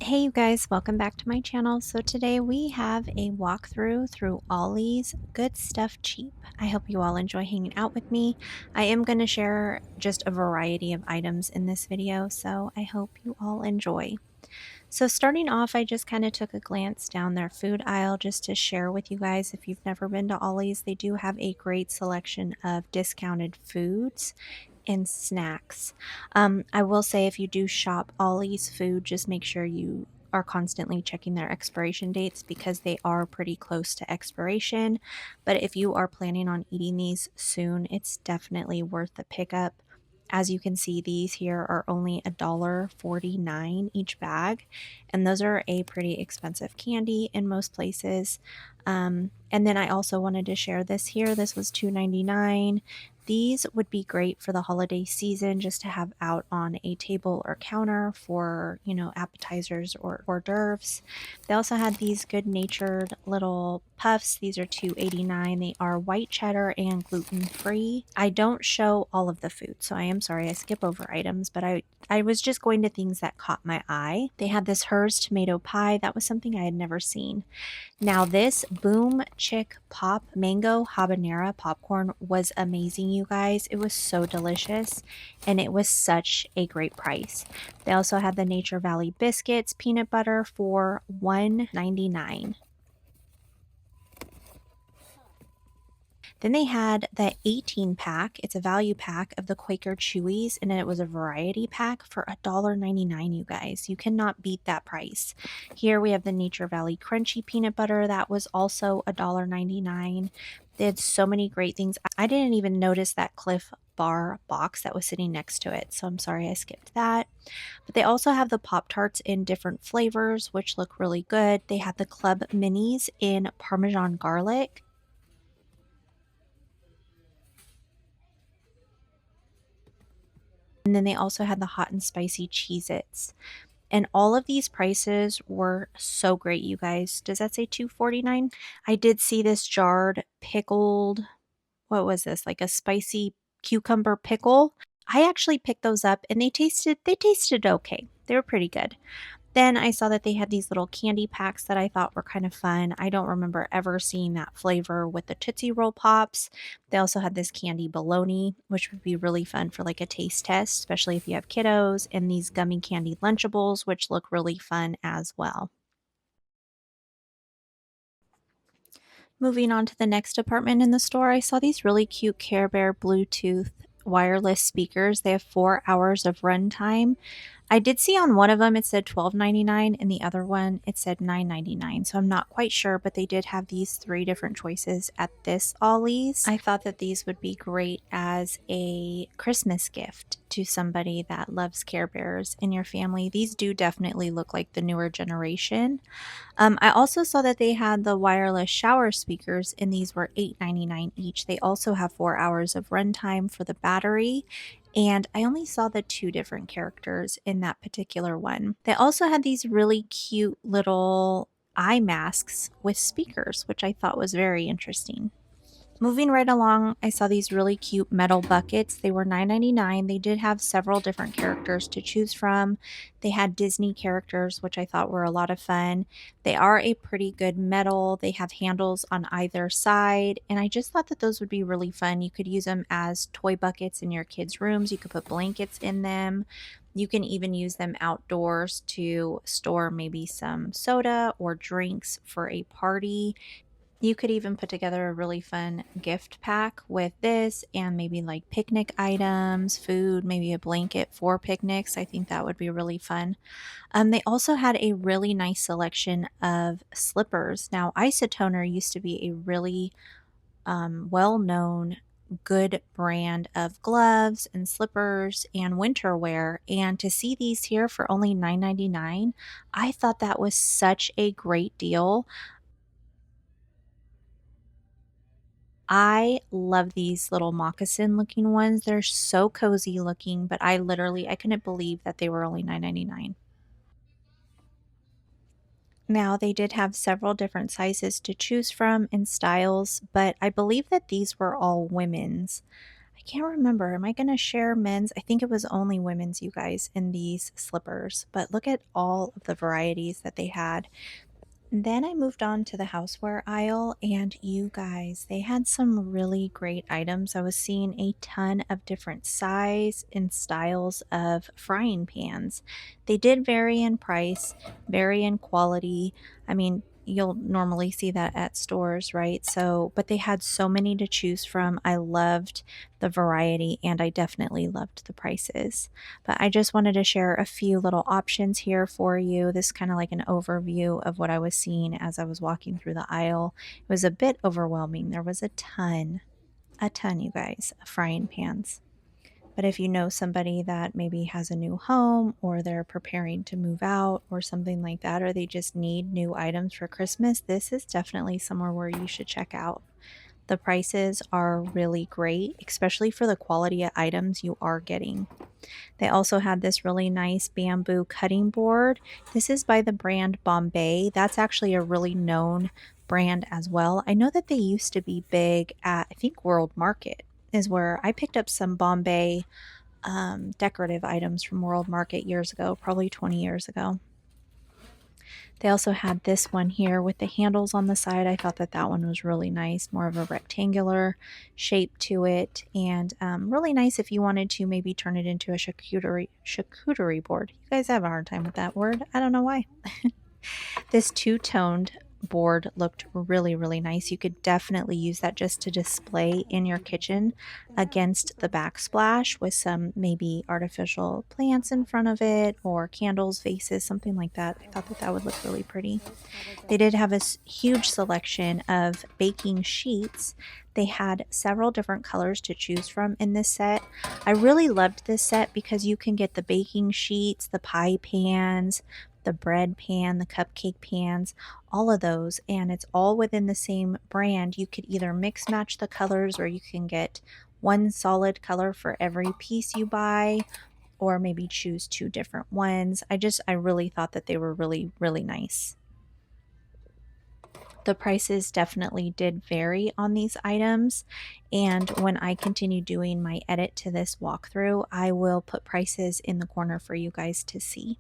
Hey you guys, welcome back to my channel. So today we have a walkthrough through Ollie's Good Stuff Cheap. I hope you all enjoy hanging out with me. I am going to share just a variety of items in this video, so I hope you all enjoy. So starting off, I just kind of took a glance down their food aisle just to share with you guys. If you've never been to Ollie's, they do have a great selection of discounted foods and snacks. I will say if you do shop Ollie's food, just make sure you are constantly checking their expiration dates because they are pretty close to expiration. But if you are planning on eating these soon, it's definitely worth the pickup. As you can see, these here are only $1.49 each bag, and those are a pretty expensive candy in most places. And then I also wanted to share this here. This was $2.99. These would be great for the holiday season just to have out on a table or counter for, appetizers or hors d'oeuvres. They also had these good-natured little puffs. These are $2.89. They are white cheddar and gluten-free. I don't show all of the food, so I am sorry I skip over items, but I was just going to things that caught my eye. They had this Hers tomato pie. That was something I had never seen. Now this Boom Chick Pop Mango Habanero popcorn was amazing, you guys. It was so delicious and it was such a great price. They also had the Nature Valley biscuits, peanut butter for $1.99. Then they had the 18 pack. It's a value pack of the Quaker Chewies, and it was a variety pack for $1.99, you guys. You cannot beat that price. Here we have the Nature Valley Crunchy Peanut Butter. That was also $1.99. They had so many great things. I didn't even notice that Cliff Bar box that was sitting next to it, so I'm sorry I skipped that. But they also have the Pop-Tarts in different flavors, which look really good. They had the Club Minis in Parmesan Garlic. And then they also had the hot and spicy Cheez-Its. And all of these prices were so great, you guys. Does that say $2.49? I did see this jarred pickled, what was this? Like a spicy cucumber pickle. I actually picked those up and they tasted okay. They were pretty good. Then I saw that they had these little candy packs that I thought were kind of fun. I don't remember ever seeing that flavor with the Tootsie Roll Pops. They also had this candy bologna, which would be really fun for like a taste test, especially if you have kiddos, and these gummy candy Lunchables, which look really fun as well. Moving on to the next department in the store, I saw these really cute Care Bear Bluetooth wireless speakers. They have 4 hours of runtime. I did see on one of them it said $12.99 and the other one it said $9.99. So I'm not quite sure, but they did have these 3 different choices at this Ollie's. I thought that these would be great as a Christmas gift to somebody that loves Care Bears in your family. These do definitely look like the newer generation. I also saw that they had the wireless shower speakers, and these were $8.99 each. They also have 4 hours of runtime for the battery, and I only saw the 2 different characters in that particular one. They also had these really cute little eye masks with speakers, which I thought was very interesting. Moving right along, I saw these really cute metal buckets. They were $9.99. They did have several different characters to choose from. They had Disney characters, which I thought were a lot of fun. They are a pretty good metal. They have handles on either side, and I just thought that those would be really fun. You could use them as toy buckets in your kids' rooms. You could put blankets in them. You can even use them outdoors to store maybe some soda or drinks for a party. You could even put together a really fun gift pack with this and maybe like picnic items, food, maybe a blanket for picnics. I think that would be really fun. They also had a really nice selection of slippers. Now, Isotoner used to be a really well-known good brand of gloves and slippers and winter wear, and to see these here for only $9.99, I thought that was such a great deal. I love these little moccasin looking ones. They're so cozy looking, but I couldn't believe that they were only $9.99. Now, they did have several different sizes to choose from and styles, but I believe that these were all women's. I can't remember. Am I going to share men's? I think it was only women's, you guys, in these slippers. But look at all of the varieties that they had. Then I moved on to the houseware aisle, and you guys, they had some really great items. I was seeing a ton of different size and styles of frying pans. They did vary in price, vary in quality. I mean, you'll normally see that at stores, right? So, but they had so many to choose from. I loved the variety and I definitely loved the prices. But I just wanted to share a few little options here for you. This is kind of like an overview of what I was seeing as I was walking through the aisle. It was a bit overwhelming. There was a ton, you guys, of frying pans. But if you know somebody that maybe has a new home or they're preparing to move out or something like that, or they just need new items for Christmas, this is definitely somewhere where you should check out. The prices are really great, especially for the quality of items you are getting. They also had this really nice bamboo cutting board. This is by the brand Bombay. That's actually a really known brand as well. I know that they used to be big at, I think, World Market is where I picked up some Bombay decorative items from World Market years ago, probably 20 years ago. They also had this one here with the handles on the side. I thought that that one was really nice, more of a rectangular shape to it, and really nice if you wanted to maybe turn it into a charcuterie board. You guys have a hard time with that word. I don't know why. This two-toned board looked really, really nice. You could definitely use that just to display in your kitchen against the backsplash with some maybe artificial plants in front of it or candles, vases, something like that. I thought that that would look really pretty. They did have a huge selection of baking sheets. They had several different colors to choose from in this set. I really loved this set because you can get the baking sheets, the pie pans, the bread pan, the cupcake pans, all of those, and it's all within the same brand. You could either mix match the colors or you can get one solid color for every piece you buy or maybe choose two different ones. I really thought that they were really, really nice. The prices definitely did vary on these items, and when I continue doing my edit to this walkthrough, I will put prices in the corner for you guys to see.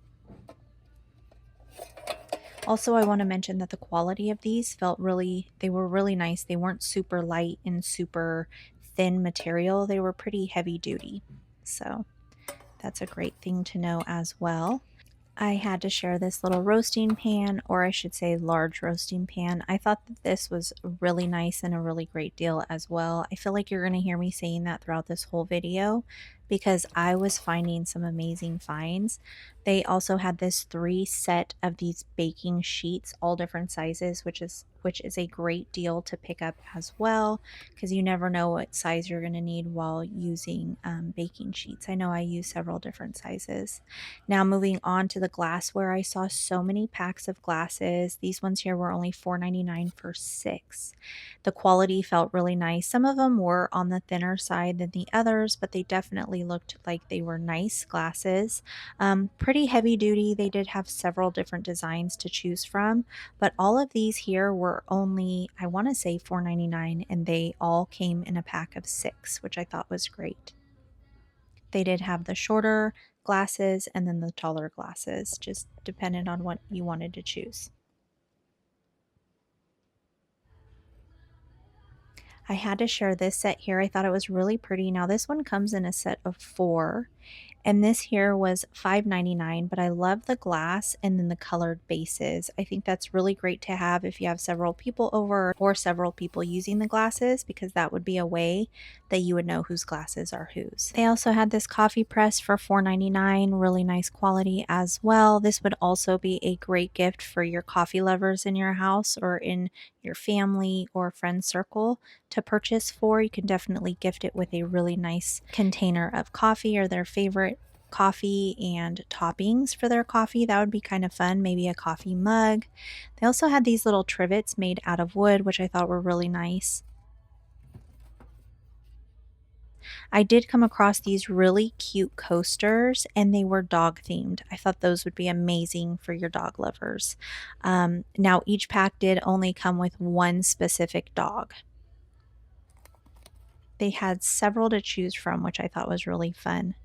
Also, I want to mention that the quality of these they were really nice. They weren't super light and super thin material. They were pretty heavy duty. So that's a great thing to know as well. I had to share this little roasting pan, or I should say large roasting pan. I thought that this was really nice and a really great deal as well. I feel like you're going to hear me saying that throughout this whole video because I was finding some amazing finds. They also had this 3 set of these baking sheets, all different sizes, which is a great deal to pick up as well because you never know what size you're going to need while using baking sheets. I know I use several different sizes. Now moving on to the glassware, I saw so many packs of glasses. These ones here were only $4.99 for 6. The quality felt really nice. Some of them were on the thinner side than the others, but they definitely looked like they were nice glasses. Pretty heavy duty. They did have several different designs to choose from, but all of these here were only, I want to say $4.99, and they all came in a pack of 6, which I thought was great. They did have the shorter glasses and then the taller glasses, just depended on what you wanted to choose. I had to share this set here. I thought it was really pretty. Now this one comes in a set of 4, and this here was $5.99, but I love the glass and then the colored bases. I think that's really great to have if you have several people over or several people using the glasses, because that would be a way that you would know whose glasses are whose. They also had this coffee press for $4.99, really nice quality as well. This would also be a great gift for your coffee lovers in your house or in your family or friend circle to purchase for. You can definitely gift it with a really nice container of coffee or their favorite coffee and toppings for their coffee. That would be kind of fun. Maybe a coffee mug. They also had these little trivets made out of wood, which I thought were really nice. I did come across these really cute coasters, and they were dog themed. I thought those would be amazing for your dog lovers. Now each pack did only come with one specific dog. They had several to choose from, which I thought was really fun.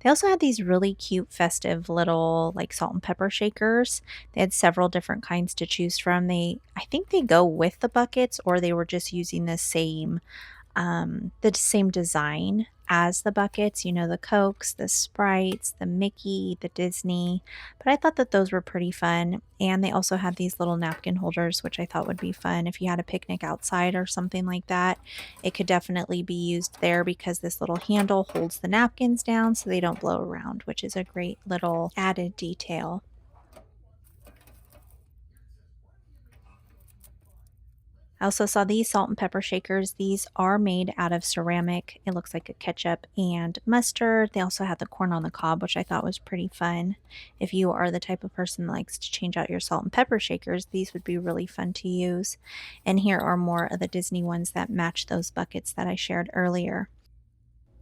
They also had these really cute festive little like salt and pepper shakers. They had several different kinds to choose from. I think they go with the buckets or they were just using the same design as the buckets, you know, the Cokes, the Sprites, the Mickey, the Disney. But I thought that those were pretty fun. And they also had these little napkin holders, which I thought would be fun if you had a picnic outside or something like that. It could definitely be used there because this little handle holds the napkins down so they don't blow around, which is a great little added detail. I also saw these salt and pepper shakers. These are made out of ceramic. It looks like a ketchup and mustard. They also had the corn on the cob, which I thought was pretty fun. If you are the type of person that likes to change out your salt and pepper shakers, these would be really fun to use. And here are more of the Disney ones that match those buckets that I shared earlier.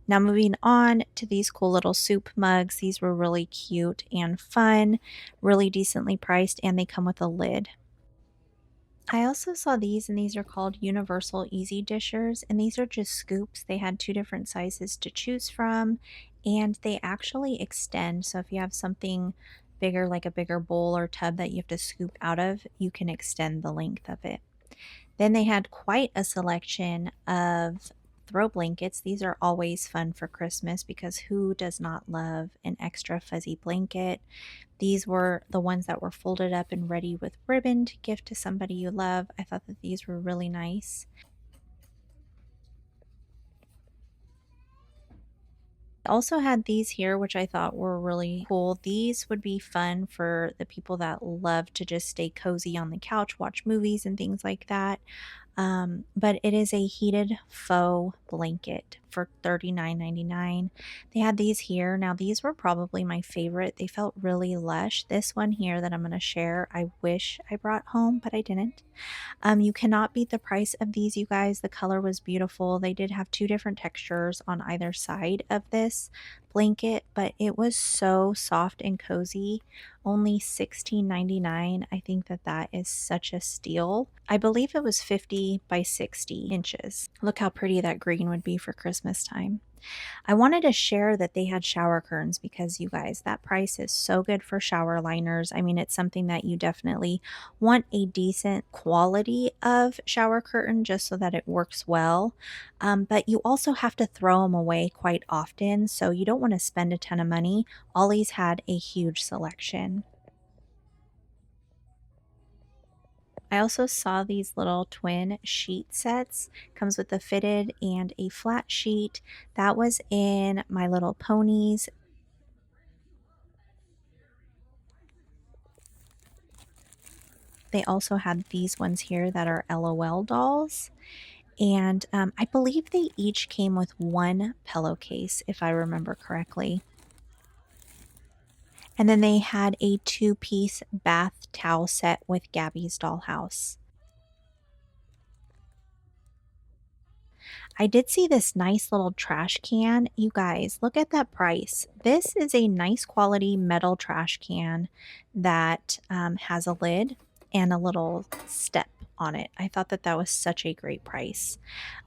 Now, moving on to these cool little soup mugs. These were really cute and fun, really decently priced, and they come with a lid. I also saw these, and these are called Universal Easy Dishers, and these are just scoops. They had two different sizes to choose from, and they actually extend. So if you have something bigger, like a bigger bowl or tub that you have to scoop out of, you can extend the length of it. Then they had quite a selection of throw blankets. These are always fun for Christmas because who does not love an extra fuzzy blanket? These were the ones that were folded up and ready with ribbon to gift to somebody you love. I thought that these were really nice. Also had these here, which I thought were really cool. These would be fun for the people that love to just stay cozy on the couch, watch movies, and things like that. But it is a heated faux blanket for $39.99. They had these here. Now, these were probably my favorite. They felt really lush. This one here that I'm going to share, I wish I brought home, but I didn't. You cannot beat the price of these, you guys. The color was beautiful. They did have two different textures on either side of this blanket, but it was so soft and cozy. Only $16.99. I think that that is such a steal. I believe it was 50 by 60 inches. Look how pretty that green would be for Christmas time. I wanted to share that they had shower curtains because you guys, that price is so good for shower liners. I mean, it's something that you definitely want a decent quality of shower curtain just so that it works well. But you also have to throw them away quite often, so you don't want to spend a ton of money. Ollie's had a huge selection. I also saw these little twin sheet sets. Comes with a fitted and a flat sheet. That was in My Little Ponies. They also had these ones here that are LOL dolls. And I believe they each came with one pillowcase, if I remember correctly. And then they had a two-piece bath towel set with Gabby's dollhouse. I did see this nice little trash can. You guys, look at that price. This is a nice quality metal trash can that has a lid and a little step on it. I thought that that was such a great price.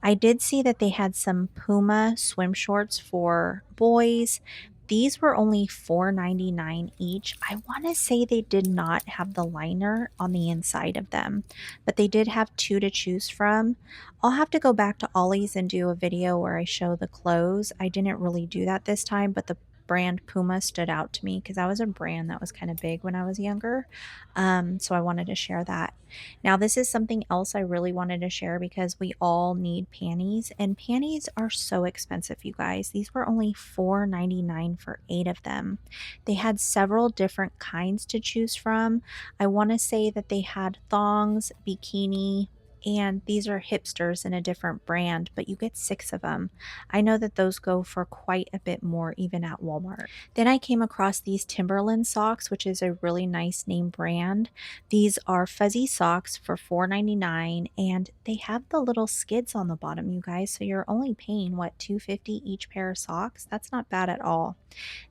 I did see that they had some Puma swim shorts for boys. These were only $4.99 each. I want to say they did not have the liner on the inside of them, but they did have two to choose from. I'll have to go back to Ollie's and do a video where I show the clothes. I didn't really do that this time, but the brand Puma stood out to me because that was a brand that was kind of big when I was younger. So I wanted to share that. Now, this is something else I really wanted to share because we all need panties, and panties are so expensive, you guys. These were only $4.99 for 8 of them. They had several different kinds to choose from. I want to say that they had thongs, bikini, and these are hipsters in a different brand, but you get 6 of them. I know that those go for quite a bit more even at Walmart. Then I came across these Timberland socks, which is a really nice name brand. These are fuzzy socks for $4.99, and they have the little skids on the bottom, you guys, so you're only paying what, $2.50 each pair of socks? That's not bad at all.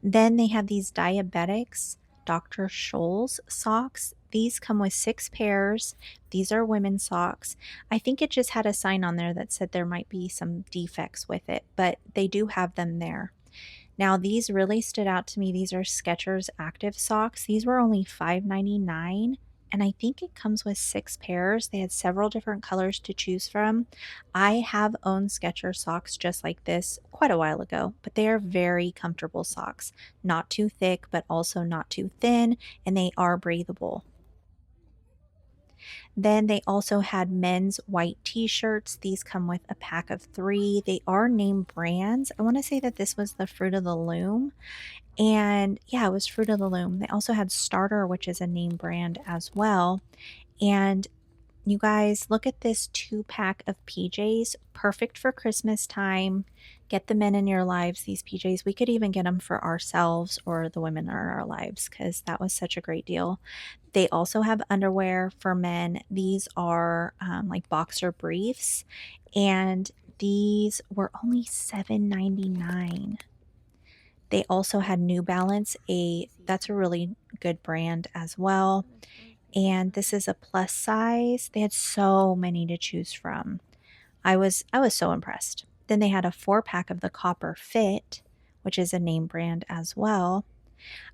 Then they have these diabetics Dr. Scholl's socks. These come with 6 pairs. These are women's socks. I think it just had a sign on there that said there might be some defects with it, but they do have them there. Now, these really stood out to me. These are Skechers Active socks. These were only $5.99, and I think it comes with 6 pairs. They had several different colors to choose from. I have owned Skechers socks just like this quite a while ago, but they are very comfortable socks. Not too thick, but also not too thin, and they are breathable. Then they also had men's white t-shirts. These come with a pack of 3. They are name brands. I want to say that this was the Fruit of the Loom. And yeah, it was Fruit of the Loom. They also had Starter, which is a name brand as well. And you guys, look at this 2 pack of PJs, perfect for Christmas time. Get the men in your lives these PJs. We could even get them for ourselves or the women in our lives because that was such a great deal. They also have underwear for men. These are like boxer briefs, and these were only $7.99. They also had New Balance, a that's a really good brand as well. And this is a plus size. They had so many to choose from. I was so impressed. Then they had a 4 pack of the Copper Fit, which is a name brand as well.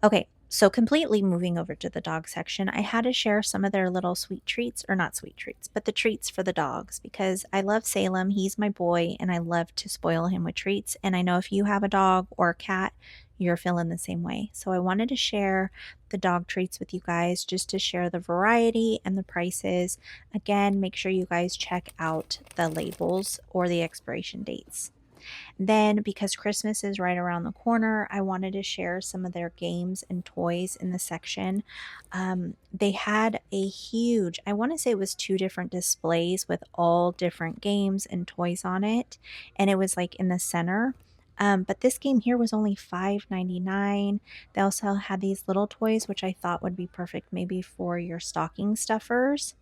Okay, so completely moving over to the dog section, I had to share some of their little sweet treats, or not sweet treats, but the treats for the dogs because I love Salem. He's my boy, and I love to spoil him with treats. And I know if you have a dog or a cat, you're feeling the same way. So I wanted to share the dog treats with you guys just to share the variety and the prices. Again, make sure you guys check out the labels or the expiration dates. Then, because Christmas is right around the corner, I wanted to share some of their games and toys in the section. They had a huge, I want to say it was 2 different displays with all different games and toys on it, and it was like in the center. But this game here was only $5.99. They also had these little toys, which I thought would be perfect maybe for your stocking stuffers.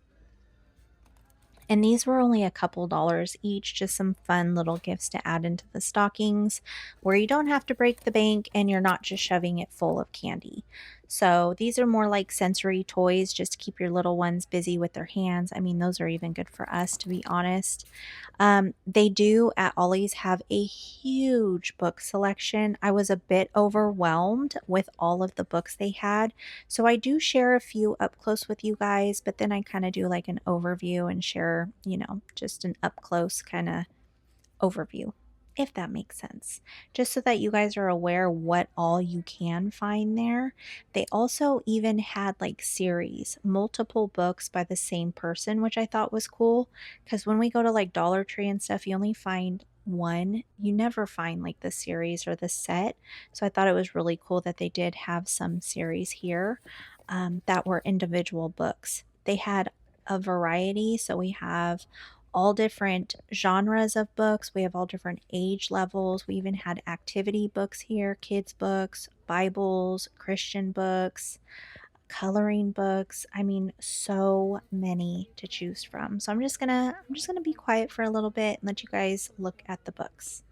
And these were only a couple dollars each, just some fun little gifts to add into the stockings where you don't have to break the bank and you're not just shoving it full of candy. So these are more like sensory toys just to keep your little ones busy with their hands. I mean, those are even good for us, to be honest. They do at Ollie's have a huge book selection. I was a bit overwhelmed with all of the books they had. So I do share a few up close with you guys, but then I kind of do like an overview and share, just an up close kind of overview, if that makes sense. Just so that you guys are aware what all you can find there. They also even had like series, multiple books by the same person, which I thought was cool because when we go to like Dollar Tree and stuff, you only find one. You never find like the series or the set. So I thought it was really cool that they did have some series here that were individual books. They had a variety. So we have all different genres of books. We have all different age levels. We even had activity books here, kids books, Bibles, Christian books, coloring books. I mean, so many to choose from. So I'm just going to be quiet for a little bit and let you guys look at the books.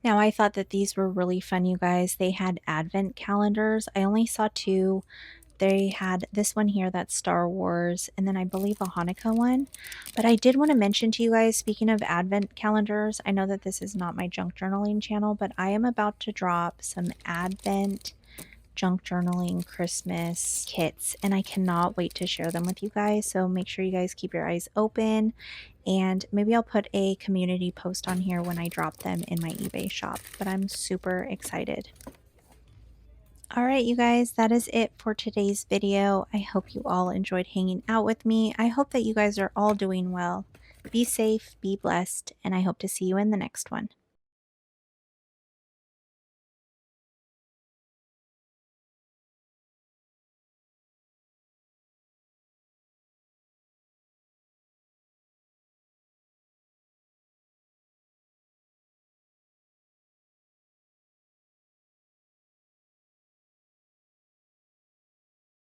Now, I thought that these were really fun, you guys. They had advent calendars. I only saw two. They had this one here that's Star Wars, and then I believe a Hanukkah one. But I did want to mention to you guys, speaking of advent calendars, I know that this is not my junk journaling channel, but I am about to drop some advent junk journaling Christmas kits, and I cannot wait to share them with you guys. So make sure you guys keep your eyes open, and maybe I'll put a community post on here when I drop them in my eBay shop, but I'm super excited. All right, you guys, that is it for today's video. I hope you all enjoyed hanging out with me. I hope that you guys are all doing well. Be safe, be blessed, and I hope to see you in the next one.